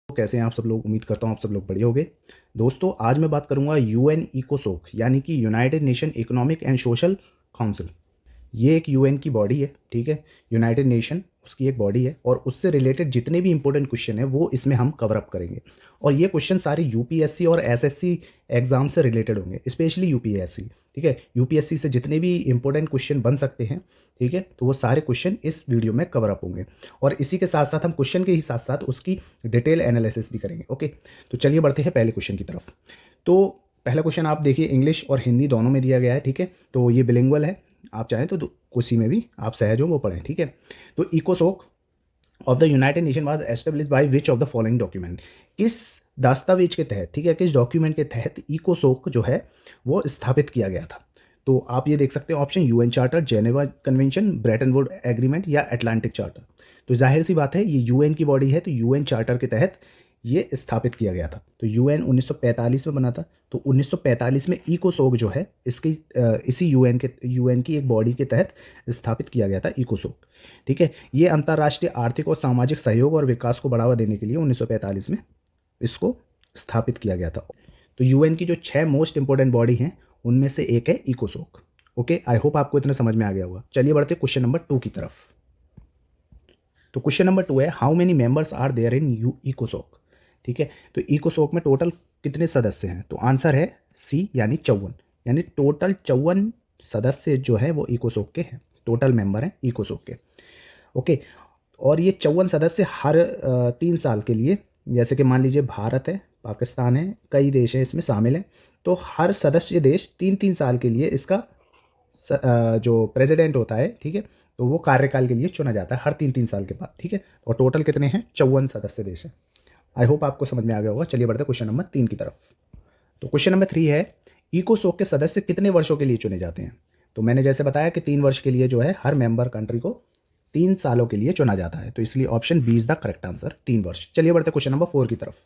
तो कैसे हैं आप सब लोग। उम्मीद करता हूँ आप सब लोग बढ़िया होंगे। दोस्तों आज मैं बात करूंगा यूएन इकोसोक यानी कि United nation economic and social council. ये एक यूएन की बॉडी है, ठीक है। यूनाइटेड नेशन उसकी एक बॉडी है और उससे रिलेटेड जितने भी इंपॉर्टेंट क्वेश्चन है वो इसमें हम कवर अप करेंगे। और ये क्वेश्चन सारे यूपीएससी और एसएससी एग्जाम से रिलेटेड होंगे, स्पेशली यूपीएससी, ठीक है। यूपीएससी से जितने भी इंपॉर्टेंट क्वेश्चन बन सकते हैं, ठीक है, तो वो सारे क्वेश्चन इस वीडियो में कवर अप होंगे। और इसी के साथ साथ हम क्वेश्चन के ही साथ साथ उसकी डिटेल एनालिसिस भी करेंगे। ओके, तो चलिए बढ़ते हैं पहले क्वेश्चन की तरफ। तो पहला क्वेश्चन आप देखिए, इंग्लिश और हिंदी दोनों में दिया गया है, ठीक है। तो ये बिलिंगुअल है, आप चाहें तो उसी में भी आप सहज हो वो पढ़ें, ठीक है। तो इकोसोक of the United Nation was establish by which of the following document. किस दस्तावेज के तहत, ठीक है, किस डॉक्यूमेंट के तहत इकोसोक जो है वो स्थापित किया गया था। तो आप ये देख सकते हैं option UN charter, Geneva convention, Brayton would agreement या अटलांटिक चार्टर। तो जाहिर सी बात है ये यूएन की बॉडी है, तो यूएन चार्टर के तहत ये स्थापित किया गया था। तो यूएन 1945 में बना था। तो 1945 में इकोसोक जो है इसकी इसी यूएन की एक बॉडी के तहत स्थापित किया गया था इकोसोक, ठीक है। ये अंतर्राष्ट्रीय आर्थिक और सामाजिक सहयोग और विकास को बढ़ावा देने के लिए 1945 में इसको स्थापित किया गया था। तो यूएन की जो 6 मोस्ट इंपॉर्टेंट बॉडी हैं उनमें से एक है इकोसोक। ओके, आई होप आपको इतना समझ में आ गया होगा। चलिए बढ़ते क्वेश्चन नंबर 2 की तरफ। तो क्वेश्चन नंबर 2 है, how many members are there in you इकोसोक, ठीक है। तो इकोसोक में टोटल कितने सदस्य हैं? तो आंसर है सी यानी 54, यानी टोटल 54 सदस्य जो है वो इकोसोक के हैं, टोटल मेंबर हैं इकोसोक के। ओके, और ये 54 सदस्य हर 3 साल के लिए, जैसे कि मान लीजिए भारत है, पाकिस्तान है, कई देश हैं इसमें शामिल हैं, तो हर सदस्य देश 3-3 साल के लिए इसका जो प्रेसिडेंट होता है, ठीक है, तो वो कार्यकाल के लिए चुना जाता है हर 3-3 साल के बाद, ठीक है। और टोटल कितने हैं? 54 सदस्य देश हैं। आई होप आपको समझ में आ गया होगा। चलिए बढ़ते क्वेश्चन नंबर 3 की तरफ। तो क्वेश्चन नंबर 3 है, इकोसोक के सदस्य कितने वर्षों के लिए चुने जाते हैं? तो मैंने जैसे बताया कि 3 वर्ष के लिए जो है हर मेंबर कंट्री को 3 सालों के लिए चुना जाता है, तो इसलिए option B is the correct answer, 3 वर्ष। चलिए बढ़ते क्वेश्चन नंबर 4 की तरफ।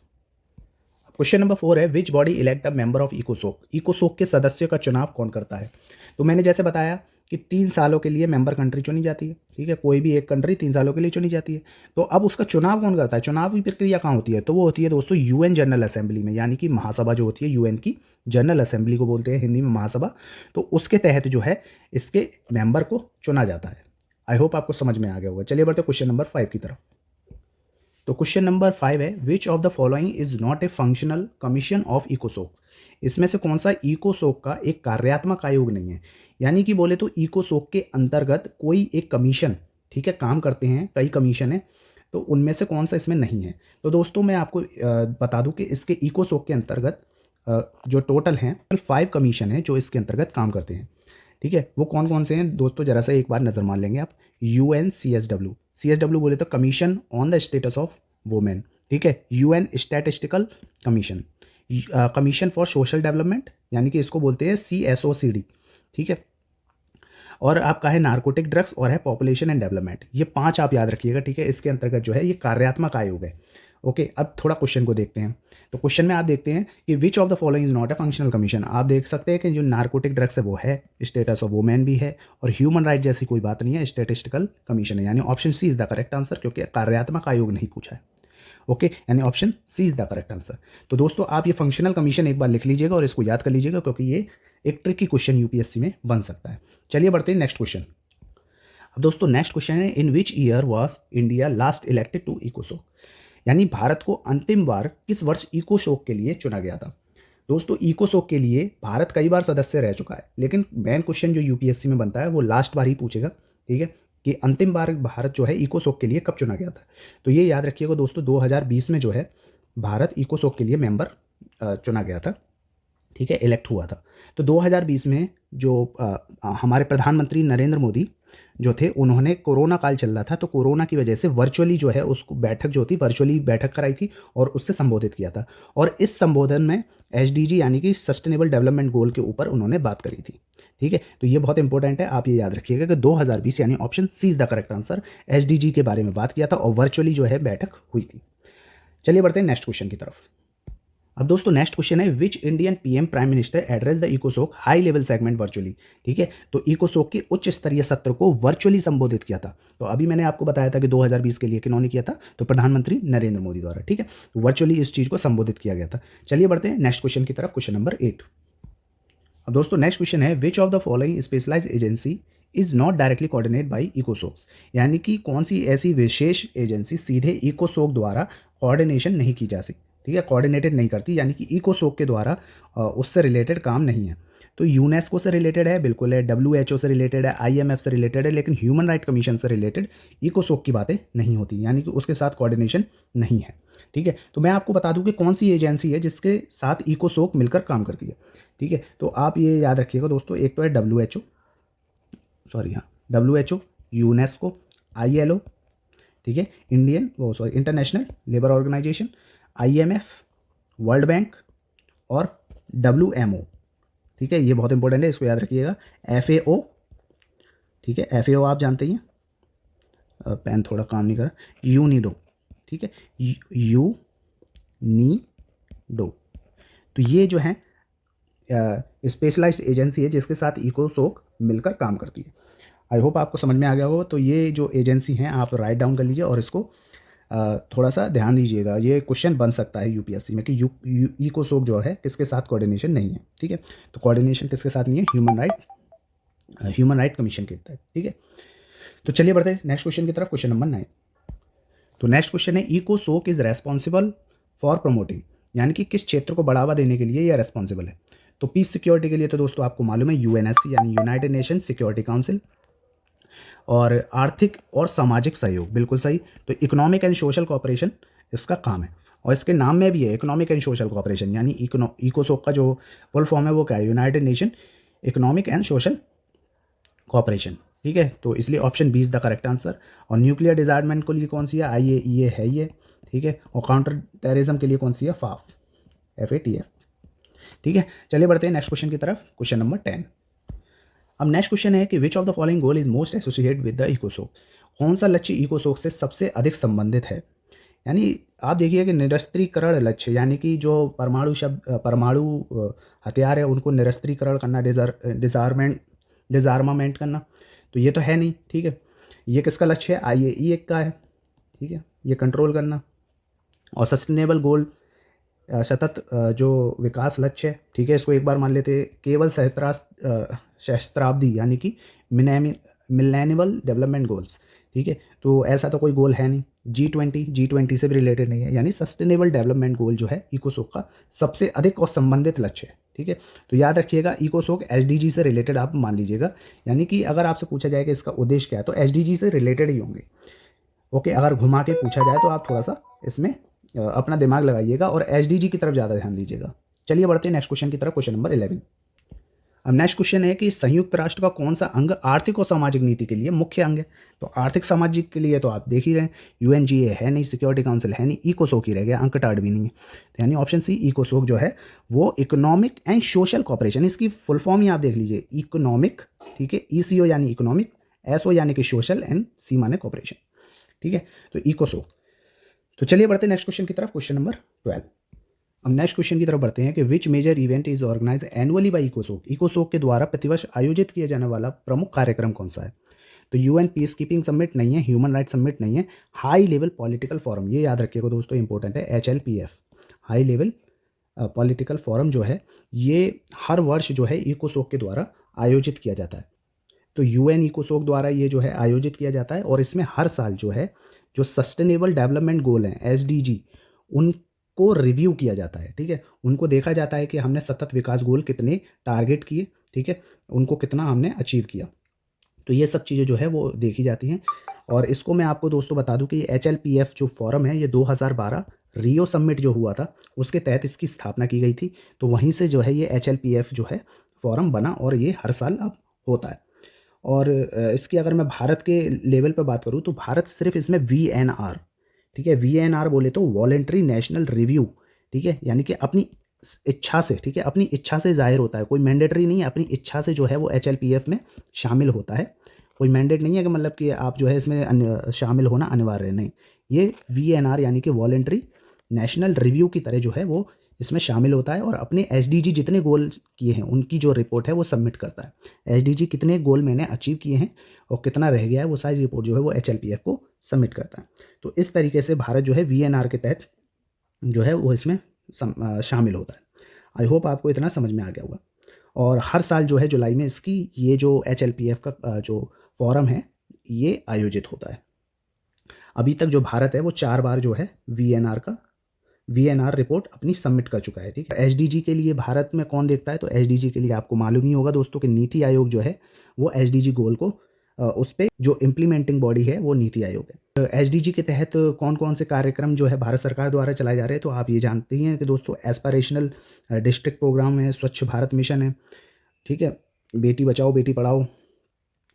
क्वेश्चन नंबर 4 है, which body elect the member of इकोसोक। इकोसोक के सदस्यों का चुनाव कौन करता है? तो मैंने जैसे बताया कि 3 सालों के लिए मेंबर कंट्री चुनी जाती है, ठीक है, कोई भी एक कंट्री 3 सालों के लिए चुनी जाती है। तो अब उसका चुनाव कौन करता है? चुनाव की प्रक्रिया कहाँ होती है? तो वो होती है दोस्तों यूएन जनरल असेंबली में, यानी कि महासभा जो होती है यूएन की, जनरल असेंबली को बोलते हैं हिंदी में महासभा। तो उसके तहत जो है इसके मेंबर को चुना जाता है। आई होप आपको समझ में आ गया होगा। चलिए बढ़ते क्वेश्चन नंबर 5 की तरफ। तो क्वेश्चन नंबर 5 है, which of the following is not a functional commission of इकोसोक। इसमें से कौन सा इकोसोक का एक कार्यात्मक आयोग नहीं है? यानी कि बोले तो इकोसोक के अंतर्गत कोई एक कमीशन, ठीक है, काम करते हैं, कई कमीशन है, तो उनमें से कौन सा इसमें नहीं है? तो दोस्तों मैं आपको बता दूं कि इसके इकोसोक के अंतर्गत जो टोटल हैं 5 कमीशन है जो इसके अंतर्गत काम करते हैं, ठीक है। वो कौन कौन से हैं दोस्तों, जरा सा एक बार नज़र मार लेंगे आप। यूएन CSW बोले तो commission on the status of women, ठीक है। UN statistical commission, commission for social development, यानी कि इसको बोलते हैं CSOCD, ठीक है। और आपका है नार्कोटिक ड्रग्स और है पॉपुलेशन एंड डेवलपमेंट। ये 5 आप याद रखिएगा, ठीक है। इसके अंतर्गत जो है ये कार्यात्मक आयोग है। ओके, अब थोड़ा क्वेश्चन को देखते हैं। तो क्वेश्चन में आप देखते हैं कि which of the following is not a functional commission. आप देख सकते हैं कि जो नार्कोटिक ड्रग्स है वो है, स्टेटस ऑफ वुमेन भी है, और ह्यूमन राइट जैसी कोई बात नहीं है, स्टैटिस्टिकल कमीशन है, यानी option C is the correct answer, क्योंकि कार्यात्मक आयोग नहीं पूछा है। ओके, यानी option C is the correct answer. तो दोस्तों आप ये फंक्शनल कमीशन एक बार लिख लीजिएगा और इसको याद कर लीजिएगा, क्योंकि ये एक ट्रिकी क्वेश्चन यूपीएससी में बन सकता है। चलिए बढ़ते हैं नेक्स्ट क्वेश्चन। अब दोस्तों नेक्स्ट क्वेश्चन है, in which year was India last elected to इकोसोक। यानी भारत को अंतिम बार किस वर्ष इकोसोक के लिए चुना गया था? दोस्तों इकोसोक के लिए भारत कई बार सदस्य रह चुका है, लेकिन मेन क्वेश्चन जो यूपीएससी में बनता है वो लास्ट बार ही पूछेगा, ठीक है, कि अंतिम बार भारत जो है इकोसोक के लिए कब चुना गया था। तो ये याद रखिएगा दोस्तों, 2020 में जो है भारत इकोसोक के लिए मेंबर चुना गया था, ठीक है, इलेक्ट हुआ था। तो 2020 में जो हमारे प्रधानमंत्री नरेंद्र मोदी जो थे, उन्होंने कोरोना काल चल रहा था, तो कोरोना की वजह से वर्चुअली जो है उसको बैठक जो थी वर्चुअली बैठक कराई थी और उससे संबोधित किया था। और इस संबोधन में SDG यानी कि सस्टेनेबल डेवलपमेंट गोल के ऊपर उन्होंने बात करी थी, ठीक है। तो ये बहुत इंपॉर्टेंट है, आप ये याद रखिएगा कि 2020 यानी option C is the correct answer, SDG के बारे में बात किया था और वर्चुअली जो है बैठक हुई थी। चलिए बढ़ते हैं नेक्स्ट क्वेश्चन की तरफ। अब दोस्तों नेक्स्ट क्वेश्चन है, which Indian PM prime minister address the इकोसोक हाई लेवल सेगमेंट वर्चुअली। ठीक है, तो इकोसोक के उच्च स्तरीय सत्र को वर्चुअली संबोधित किया था। तो अभी मैंने आपको बताया था कि 2020 के लिए किन्होंने किया था, तो प्रधानमंत्री नरेंद्र मोदी द्वारा। ठीक है, वर्चुअली इस चीज़ को संबोधित किया गया था। चलिए बढ़ते हैं नेक्स्ट क्वेश्चन की तरफ, क्वेश्चन नंबर 8। अब दोस्तों नेक्स्ट क्वेश्चन है, which of the following specialise agency is not directly coordinate by ECOSOCs, यानी कि कौन सी ऐसी विशेष एजेंसी सीधे इकोसोक द्वारा कोऑर्डिनेशन नहीं की जा सकती। ठीक है, कोऑर्डिनेटेड नहीं करती, यानी कि इकोसोक के द्वारा उससे रिलेटेड काम नहीं है। तो यूनेस्को से रिलेटेड है, बिल्कुल है, WHO से रिलेटेड है, IMF से रिलेटेड है, लेकिन ह्यूमन राइट कमीशन से रिलेटेड इकोसोक की बातें नहीं होती, यानी कि उसके साथ कोऑर्डिनेशन नहीं है। ठीक है, तो मैं आपको बता दूं कि कौन सी एजेंसी है जिसके साथ इकोसोक मिलकर काम करती है। ठीक है, तो आप ये याद रखिएगा दोस्तों, एक तो है WHO, यूनेस्को, ILO, ठीक है, international labour organisation, IMF, world bank और WMO। ठीक है, ये बहुत इंपॉर्टेंट है, इसको याद रखिएगा। FAO, ठीक है, FAO आप जानते ही हैं, पेन थोड़ा काम नहीं कर रहा, यूनिडो। ठीक है, यूनिडो। तो ये जो है स्पेशलाइज्ड एजेंसी है जिसके साथ इकोसोक मिलकर काम करती है। आई होप आपको समझ में आ गया होगा। तो ये जो एजेंसी हैं आप राइट डाउन कर लीजिए और इसको थोड़ा सा ध्यान दीजिएगा, ये क्वेश्चन बन सकता है UPSC में कि इकोसोक जो है किसके साथ कोऑर्डिनेशन नहीं है। ठीक है, तो कोऑर्डिनेशन किसके साथ नहीं है, ह्यूमन राइट कमीशन के तहत। ठीक है, तो चलिए बढ़ते हैं नेक्स्ट क्वेश्चन की तरफ, क्वेश्चन नंबर 9। तो नेक्स्ट क्वेश्चन है, इकोसोक इज रेस्पॉन्सिबल फॉर प्रमोटिंग, यानी कि किस क्षेत्र को बढ़ावा देने के लिए यह रेस्पॉन्सिबल है। तो पीस सिक्योरिटी के लिए तो दोस्तों आपको मालूम है UNSC यानी यूनाइटेड नेशन सिक्योरिटी काउंसिल, और आर्थिक और सामाजिक सहयोग, बिल्कुल सही। तो इकोनॉमिक एंड सोशल कोऑपरेशन इसका काम है, और इसके नाम में भी है इकोनॉमिक एंड सोशल कोऑपरेशन, यानी इकोसोक का जो फुल फॉर्म है वो क्या है, united nation economic and social cooperation. ठीक है, तो इसलिए option B is the correct answer. और न्यूक्लियर डिजार्टमेंट के लिए कौन सी है, IAEA है ये। ठीक है, और काउंटर टेररिज्म के लिए कौन सी है, FATF। ठीक है, चलिए बढ़ते हैं नेक्स्ट क्वेश्चन की तरफ, क्वेश्चन नंबर 10। अब नेक्स्ट क्वेश्चन है कि which of the following goal is most associated with the इकोसोक, कौन सा लक्ष्य इकोसोक से सबसे अधिक संबंधित है। यानी आप देखिए कि निरस्त्रीकरण लक्ष्य, यानी कि जो परमाणु हथियार है उनको निरस्त्रीकरण करना, डिजार्मामेंट करना, तो ये तो है नहीं। ठीक है, ये किसका लक्ष्य है, IAEA का है। ठीक है, ये कंट्रोल करना। और सस्टेनेबल गोल, सतत जो विकास लक्ष्य है, ठीक है, इसको एक बार मान लेते, केवल सहस्त्राब्दी यानी कि मिलेनियल डेवलपमेंट गोल्स। ठीक है, तो ऐसा तो कोई गोल है नहीं। G20 से भी रिलेटेड नहीं है, यानी सस्टेनेबल डेवलपमेंट गोल जो है इकोसोक का सबसे अधिक और संबंधित लक्ष्य है। ठीक है, तो याद रखिएगा इकोसोक SDG से रिलेटेड आप मान लीजिएगा, यानी कि अगर आपसे पूछा जाए कि इसका उद्देश्य क्या है तो SDG से रिलेटेड ही होंगे। ओके, अगर घुमा के पूछा जाए तो आप थोड़ा सा इसमें अपना दिमाग लगाइएगा और SDG की तरफ ज़्यादा ध्यान दीजिएगा। चलिए बढ़ते हैं नेक्स्ट क्वेश्चन की तरफ, क्वेश्चन नंबर 11। अब नेक्स्ट क्वेश्चन है कि संयुक्त राष्ट्र का कौन सा अंग आर्थिक और सामाजिक नीति के लिए मुख्य अंग है। तो आर्थिक सामाजिक के लिए तो आप देख ही रहे हैं, UNGA है नहीं, सिक्योरिटी काउंसिल है नहीं, इकोसोक ही रह गया, अंक टाट भी नहीं है। तो यानी ऑप्शन सी इकोसोक जो है वो इकोनॉमिक एंड सोशल कोऑपरेशन, इसकी फुल फॉर्म ही आप देख लीजिए, इकोनॉमिक, ठीक है, ECO यानी इकोनॉमिक, SO यानी कि सोशल, एंड C माने कोऑपरेशन। ठीक है, तो इकोसोक। तो चलिए बढ़ते हैं नेक्स्ट क्वेश्चन की तरफ, क्वेश्चन नंबर 12। अब नेक्स्ट क्वेश्चन की तरफ बढ़ते हैं कि विच major event is organise annually bye इकोसोक, इकोसोक के द्वारा प्रतिवर्ष आयोजित किया जाने वाला प्रमुख कार्यक्रम कौन सा है। तो UN पीस कीपिंग समिट नहीं है, ह्यूमन राइट समिट नहीं है, हाई लेवल पॉलिटिकल फोरम, ये याद रखिएगा दोस्तों, इंपॉर्टेंट है, HLPF, high level political forum जो है ये हर वर्ष जो है इकोसोक के द्वारा आयोजित किया जाता है। तो UN इकोसोक द्वारा ये जो है आयोजित किया जाता है, और इसमें हर साल जो है जो सस्टेनेबल डेवलपमेंट गोल हैं SDG उनको रिव्यू किया जाता है। ठीक है, उनको देखा जाता है कि हमने सतत विकास गोल कितने टारगेट किए, ठीक है, उनको कितना हमने अचीव किया, तो ये सब चीज़ें जो है वो देखी जाती हैं। और इसको मैं आपको दोस्तों बता दूं कि HLPF जो फोरम है ये 2012 रियो समिट जो हुआ था उसके तहत इसकी स्थापना की गई थी। तो वहीं से जो है ये HLPF जो है फोरम बना, और ये हर साल अब होता है। और इसकी अगर मैं भारत के लेवल पर बात करूं तो भारत सिर्फ इसमें VNR, ठीक है, VNR बोले तो वॉलेंट्री नेशनल रिव्यू, ठीक है, यानी कि अपनी इच्छा से, ठीक है, अपनी इच्छा से जाहिर होता है, कोई मैंडेटरी नहीं है, अपनी इच्छा से जो है वो HLPF में शामिल होता है। कोई मैंडेट नहीं है कि मतलब कि आप जो है इसमें शामिल होना अनिवार्य है, नहीं, ये VNR यानी कि वॉलेंट्री नेशनल रिव्यू की तरह जो है वो इसमें शामिल होता है और अपने एसडीजी जितने गोल किए हैं उनकी जो रिपोर्ट है वो सबमिट करता है। एसडीजी कितने गोल मैंने अचीव किए हैं और कितना रह गया है वो सारी रिपोर्ट जो है वो एचएलपीएफ को सबमिट करता है। तो इस तरीके से भारत जो है वीएनआर के तहत जो है वो इसमें शामिल होता है। आई होप आपको इतना समझ में आ गया होगा। और हर साल जो है जुलाई में इसकी ये जो एचएलपीएफ का जो फोरम है ये आयोजित होता है। अभी तक जो भारत है वो 4 बार जो है वीएनआर रिपोर्ट अपनी सबमिट कर चुका है। ठीक है, एसडीजी के लिए भारत में कौन देखता है, तो एसडीजी के लिए आपको मालूम ही होगा दोस्तों कि नीति आयोग जो है वो एसडीजी गोल को उस पर जो इम्प्लीमेंटिंग बॉडी है वो नीति आयोग है। एसडीजी के तहत कौन कौन से कार्यक्रम जो है भारत सरकार द्वारा चलाए जा रहे हैं, तो आप ये जानते ही हैं कि दोस्तों एस्पिरेशनल डिस्ट्रिक्ट प्रोग्राम है, स्वच्छ भारत मिशन है, ठीक है, बेटी बचाओ बेटी पढ़ाओ।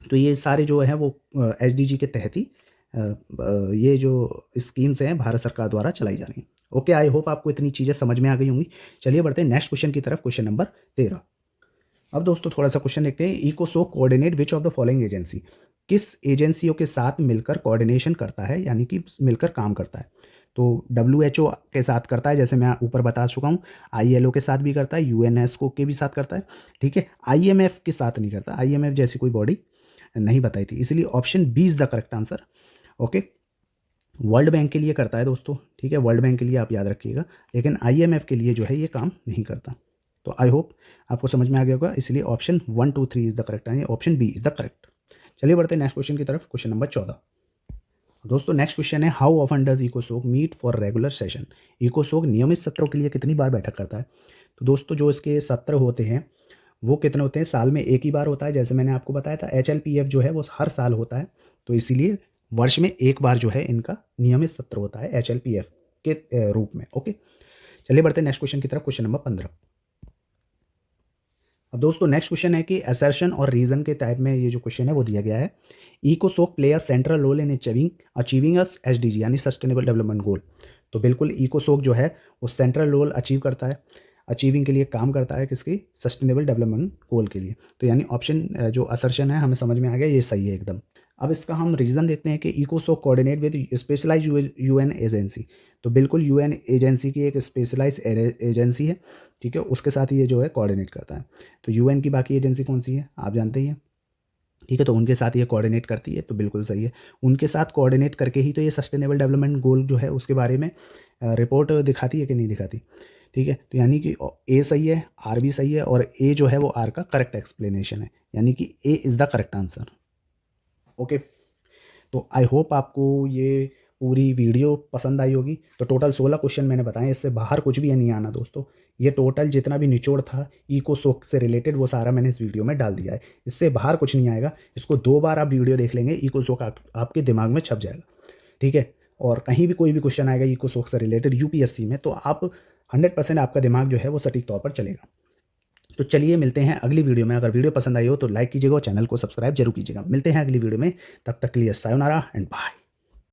तो ये सारे जो हैं वो एसडीजी के तहत ही ये जो स्कीम्स हैं भारत सरकार द्वारा चलाई जा रही हैं। ओके, आई होप आपको इतनी चीज़ें समझ में आ गई होंगी। चलिए बढ़ते हैं नेक्स्ट क्वेश्चन की तरफ, क्वेश्चन नंबर 13। अब दोस्तों थोड़ा सा क्वेश्चन देखते हैं। इकोसोक coordinate which of the following agency, किस एजेंसियों के साथ मिलकर कोऑर्डिनेशन करता है, यानी कि मिलकर काम करता है। तो WHO के साथ करता है, जैसे मैं ऊपर बता चुका हूँ। ILO के साथ भी करता है, UNESCO के भी साथ करता है, ठीक है। IMF के साथ नहीं करता, IMF जैसी कोई बॉडी नहीं बताई थी, इसलिए option B is the correct answer. Okay, world bank के लिए करता है दोस्तों, ठीक है, वर्ल्ड बैंक के लिए आप याद रखिएगा, लेकिन IMF के लिए जो है ये काम नहीं करता। तो आई होप आपको समझ में आ गया होगा, इसलिए option 1, 2, 3 is the correct answer, option B is the correct. चलिए बढ़ते हैं नेक्स्ट क्वेश्चन की तरफ, क्वेश्चन नंबर 14। दोस्तों नेक्स्ट क्वेश्चन है, how often does इकोसोक meet for regular session. इकोसोक नियमित सत्रों के लिए कितनी बार बैठक करता है। तो दोस्तों जो इसके सत्र होते हैं वो कितने होते हैं, साल में एक ही बार होता है, जैसे मैंने आपको बताया था। HLPF जो है वो हर साल होता है, तो इसीलिए वर्ष में एक बार जो है इनका नियमित सत्र होता है HLPF के रूप में। ओके, चलिए बढ़ते हैं नेक्स्ट क्वेश्चन की तरफ, क्वेश्चन नंबर 15। अब दोस्तों नेक्स्ट क्वेश्चन है कि असर्शन और रीजन के टाइप में ये जो क्वेश्चन है वो दिया गया है। इकोसोक play a central role in achieving us SDG यानी सस्टेनेबल डेवलपमेंट गोल। तो बिल्कुल इकोसोक जो है वो सेंट्रल रोल अचीव करता है, अचीविंग के लिए काम करता है, किसकी, सस्टेनेबल डेवलपमेंट गोल के लिए। तो यानी ऑप्शन जो असर्शन है हमें समझ में आ गया, ये सही है एकदम। अब इसका हम रीज़न देखते हैं कि इकोसोक coordinate with specialise UN agency. तो बिल्कुल UN एजेंसी की एक स्पेशलाइज एजेंसी है, ठीक है, उसके साथ ये जो है कोऑर्डिनेट करता है। तो UN की बाकी एजेंसी कौन सी है आप जानते ही हैं, ठीक है, तो उनके साथ ये कोऑर्डिनेट करती है, तो बिल्कुल सही है। उनके साथ कोऑर्डिनेट करके ही तो ये सस्टेनेबल डेवलपमेंट गोल जो है उसके बारे में रिपोर्ट दिखाती है कि नहीं दिखाती, ठीक है। तो यानी कि A सही है, R भी सही है, और A जो है वो R का करेक्ट एक्सप्लेनेशन है, यानी कि A is the correct answer. Okay, तो आई होप आपको ये पूरी वीडियो पसंद आई होगी। तो टोटल 16 क्वेश्चन मैंने बताए, इससे बाहर कुछ भी नहीं आना दोस्तों। ये टोटल जितना भी निचोड़ था इकोसोक से रिलेटेड वो सारा मैंने इस वीडियो में डाल दिया है, इससे बाहर कुछ नहीं आएगा। इसको 2 बार आप वीडियो देख लेंगे, इकोसोक आपके दिमाग में छप जाएगा, ठीक है। और कहीं भी कोई भी क्वेश्चन आएगा इकोसोक से रिलेटेड UPSC में, तो आप 100% आपका दिमाग जो है वो सटीक तौर पर चलेगा। तो चलिए मिलते हैं अगली वीडियो में। अगर वीडियो पसंद आई हो तो लाइक कीजिएगा और चैनल को सब्सक्राइब जरूर कीजिएगा। मिलते हैं अगली वीडियो में, तब तक के लिए सायोनारा एंड बाय।